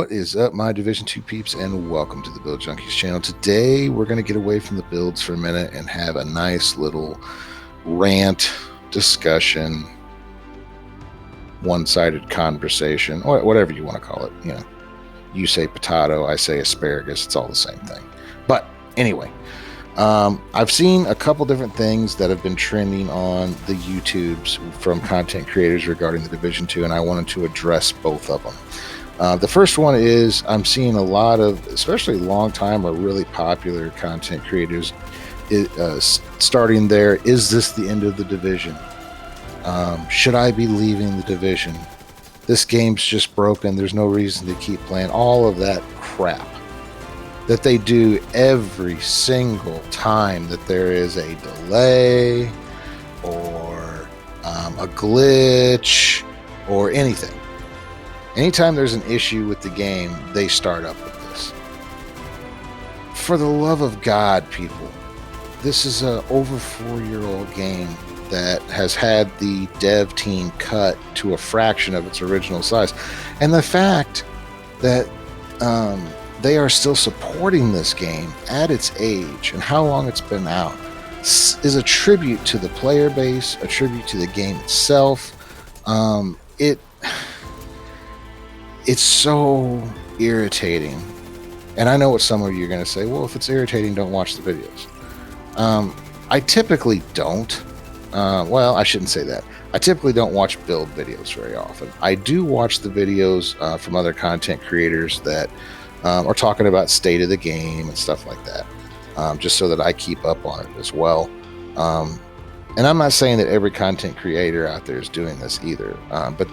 What is up, my Division 2 peeps, and welcome to the Build Junkies channel. Today, we're going to get away from the builds for a minute and have a nice little rant, discussion, one-sided conversation, or whatever you want to call it. You know, you say potato, I say asparagus, it's all the same thing. But anyway, I've seen a couple different things that have been trending on the YouTubes from content creators regarding the Division 2, and I wanted to address both of them. The first one is I'm seeing a lot of, especially long-time or really popular content creators starting there. Is this the end of the Division? Should I be leaving the Division? This game's just broken. There's no reason to keep playing. All of that crap that they do every single time that there is a delay or a glitch or anything. Anytime there's an issue with the game, they start up with this. For the love of God, people, this is a over 4-year-old game that has had the dev team cut to a fraction of its original size. And the fact that they are still supporting this game at its age and how long it's been out is a tribute to the player base, a tribute to the game itself. It's so irritating. And I know what some of you are going to say. Well, if it's irritating, don't watch the videos. I typically don't. Well, I shouldn't say that. I typically don't watch build videos very often. I do watch the videos from other content creators that are talking about state of the game and stuff like that, just so that I keep up on it as well. And I'm not saying that every content creator out there is doing this either, but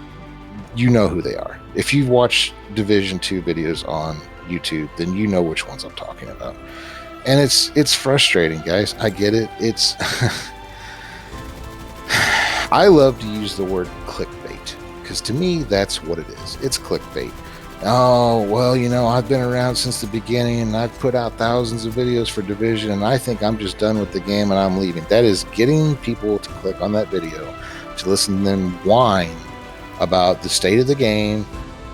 you know who they are. If you've watched Division 2 videos on YouTube, then you know which ones I'm talking about. And it's frustrating, guys. I get it. It's I love to use the word clickbait because to me that's what it is. It's clickbait. Oh, well, you know, I've been around since the beginning and I've put out thousands of videos for Division and I think I'm just done with the game and I'm leaving. That is getting people to click on that video to listen to them whine about the state of the game,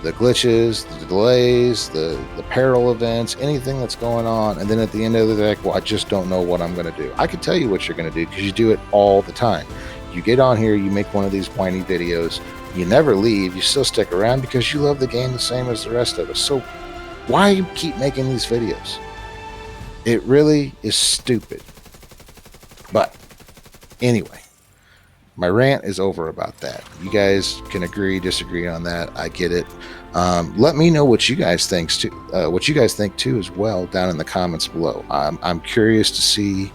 the glitches, the delays, the peril events, anything that's going on. And then at the end of the day, well, I just don't know what I'm going to do. I can tell you what you're going to do because you do it all the time. You get on here, you make one of these whiny videos, you never leave, you still stick around because you love the game the same as the rest of us. So why keep making these videos? It really is stupid. But anyway, my rant is over about that. You guys can agree, disagree on that. I get it. Let me know what you guys think too. What you guys think too, as well, down in the comments below. I'm curious to see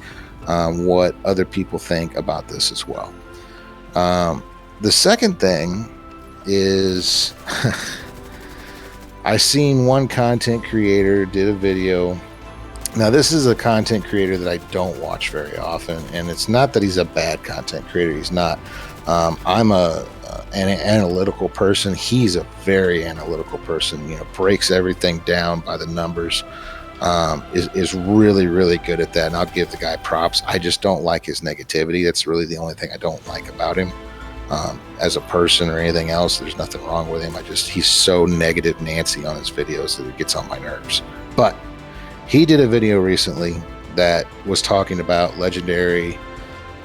what other people think about this as well. The second thing is, I seen one content creator did a video. Now, this is a content creator that I don't watch very often, and it's not that he's a bad content creator. He's not. I'm an analytical person. He's a very analytical person. You know, breaks everything down by the numbers. Is really, really good at that, and I'll give the guy props. I just don't like his negativity. That's really the only thing I don't like about him. As a person or anything else, there's nothing wrong with him. He's so negative Nancy on his videos that it gets on my nerves. But he did a video recently that was talking about Legendary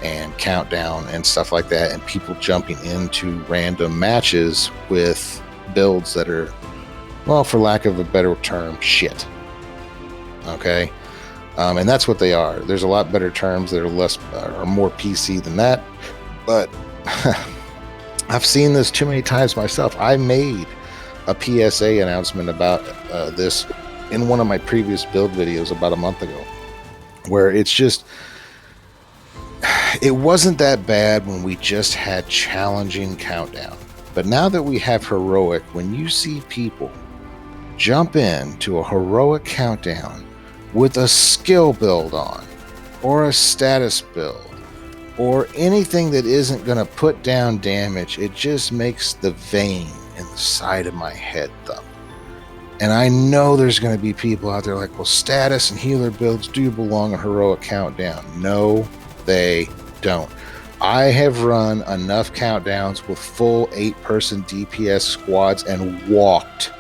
and Countdown and stuff like that, and people jumping into random matches with builds that are, well, for lack of a better term, shit. Okay? And that's what they are. There's a lot better terms that are less or more PC than that, but I've seen this too many times myself. I made a PSA announcement about this in one of my previous build videos about a month ago, where it's just, it wasn't that bad when we just had challenging Countdown. But now that we have heroic, when you see people jump into a heroic Countdown with a skill build on, or a status build, or anything that isn't going to put down damage, it just makes the vein in the side of my head thump. And I know there's going to be people out there like, well, status and healer builds do belong in heroic Countdown. No, they don't. I have run enough countdowns with full 8-person DPS squads and walked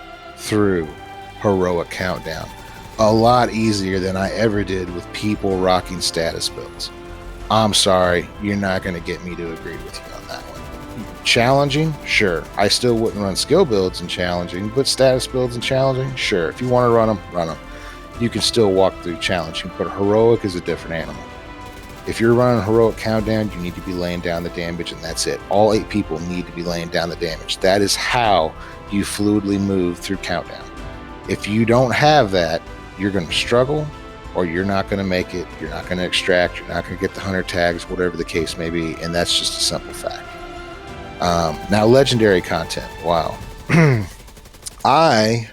through heroic countdown a lot easier than I ever did with people rocking status builds. I'm sorry, you're not going to get me to agree with you on that one. Challenging, sure. I still wouldn't run skill builds in challenging, but status builds in challenging, sure. If you want to run them, run them. You can still walk through challenging, but heroic is a different animal. If you're running heroic countdown, you need to be laying down the damage, and that's it. All 8 people need to be laying down the damage. That is how you fluidly move through countdown. If you don't have that, you're going to struggle, or you're not going to make it. You're not going to extract. You're not going to get the hunter tags, whatever the case may be, and that's just a simple fact. Now, legendary content. Wow. I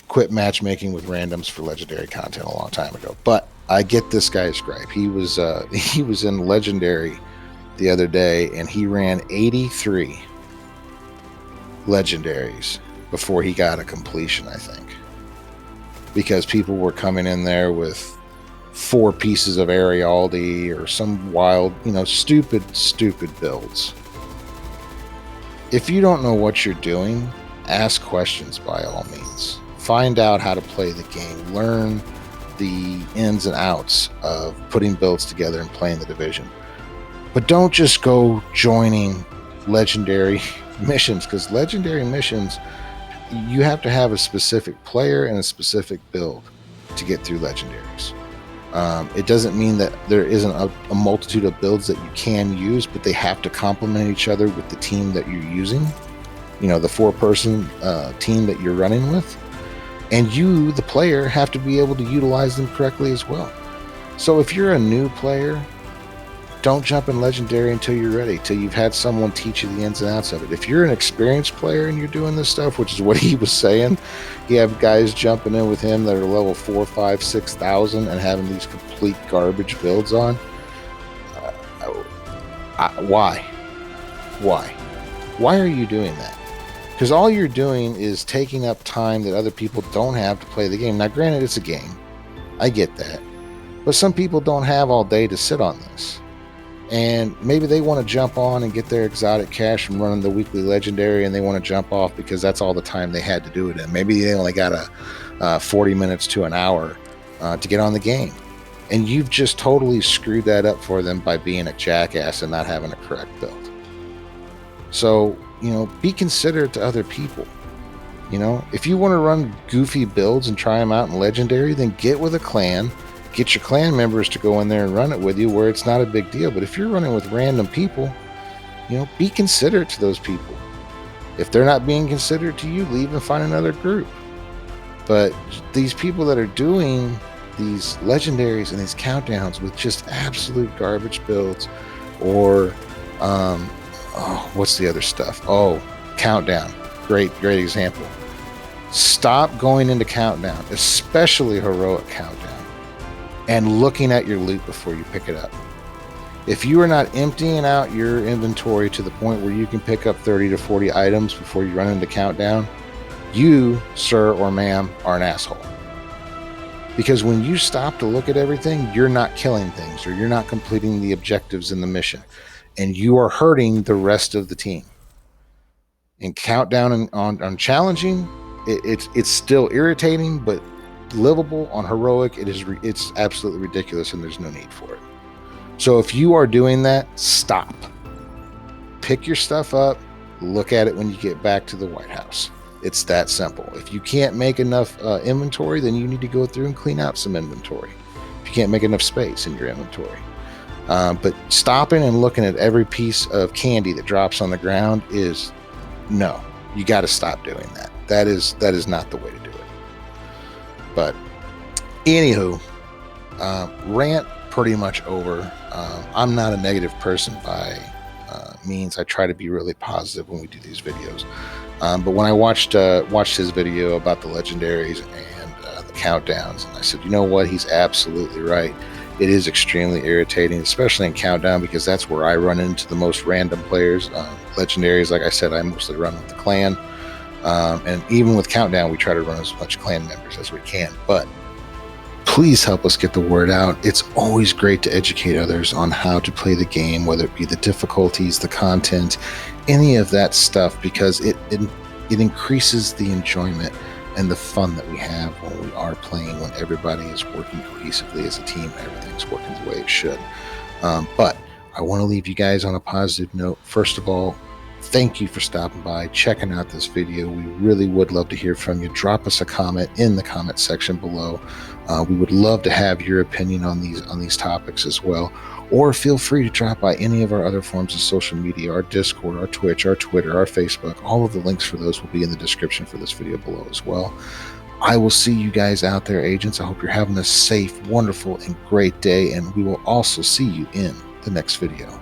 quit matchmaking with randoms for legendary content a long time ago, but I get this guy's gripe. He was in legendary the other day, and he ran 83 legendaries before he got a completion, I think, because people were coming in there with 4 pieces of Arialdi or some wild, stupid builds. If you don't know what you're doing, ask questions by all means. Find out how to play the game. Learn the ins and outs of putting builds together and playing the division. But don't just go joining legendary missions, because legendary missions, you have to have a specific player and a specific build to get through legendaries. It doesn't mean that there isn't a multitude of builds that you can use, but they have to complement each other with the team that you're using. The 4-person team that you're running with. And you, the player, have to be able to utilize them correctly as well. So if you're a new player, don't jump in legendary until you're ready, till you've had someone teach you the ins and outs of it. If you're an experienced player and you're doing this stuff, which is what he was saying, you have guys jumping in with him that are level 4, 5, 6,000 and having these complete garbage builds on. Why? Why are you doing that? Because all you're doing is taking up time that other people don't have to play the game. Now, granted, it's a game. I get that. But some people don't have all day to sit on this. And maybe they want to jump on and get their exotic cash from running the weekly legendary, and they want to jump off because that's all the time they had to do it in. Maybe they only got 40 minutes to an hour to get on the game. And you've just totally screwed that up for them by being a jackass and not having a correct build. So, be considerate to other people. If you want to run goofy builds and try them out in legendary, then get with a clan. Get your clan members to go in there and run it with you where it's not a big deal. But if you're running with random people, be considerate to those people. If they're not being considerate to you, leave and find another group. But these people that are doing these legendaries and these countdowns with just absolute garbage builds, or what's the other stuff? Countdown. Great example. Stop going into countdown, especially heroic countdown, and looking at your loot before you pick it up. If you are not emptying out your inventory to the point where you can pick up 30 to 40 items before you run into countdown, you, sir or ma'am, are an asshole. Because when you stop to look at everything, you're not killing things, or you're not completing the objectives in the mission, and you are hurting the rest of the team. In countdown and on challenging, it's still irritating, but livable. On heroic, it's absolutely ridiculous, and there's no need for it. So if you are doing that, stop. Pick your stuff up, look at it when you get back to the White House. It's that simple. If you can't make enough inventory, then you need to go through and clean out some inventory. If you can't make enough space in your inventory. But stopping and looking at every piece of candy that drops on the ground is no. You got to stop doing that. That is not the way to do it. But anywho, rant pretty much over. I'm not a negative person by means. I try to be really positive when we do these videos. But when I watched his video about the legendaries and the countdowns, and I said, you know what? He's absolutely right. It is extremely irritating, especially in countdown, because that's where I run into the most random players. Legendaries, like I said, I mostly run with the clan. And even with countdown, we try to run as much clan members as we can. But please help us get the word out. It's always great to educate others on how to play the game, whether it be the difficulties, the content, any of that stuff, because it increases the enjoyment. and the fun that we have when we are playing, when everybody is working cohesively as a team and everything's working the way it should. But I want to leave you guys on a positive note. First of all, thank you for stopping by, checking out this video. We really would love to hear from you. Drop us a comment in the comment section below. We would love to have your opinion on these topics as well. Or feel free to drop by any of our other forms of social media, our Discord, our Twitch, our Twitter, our Facebook. All of the links for those will be in the description for this video below as well. I will see you guys out there, agents. I hope you're having a safe, wonderful, and great day, and we will also see you in the next video.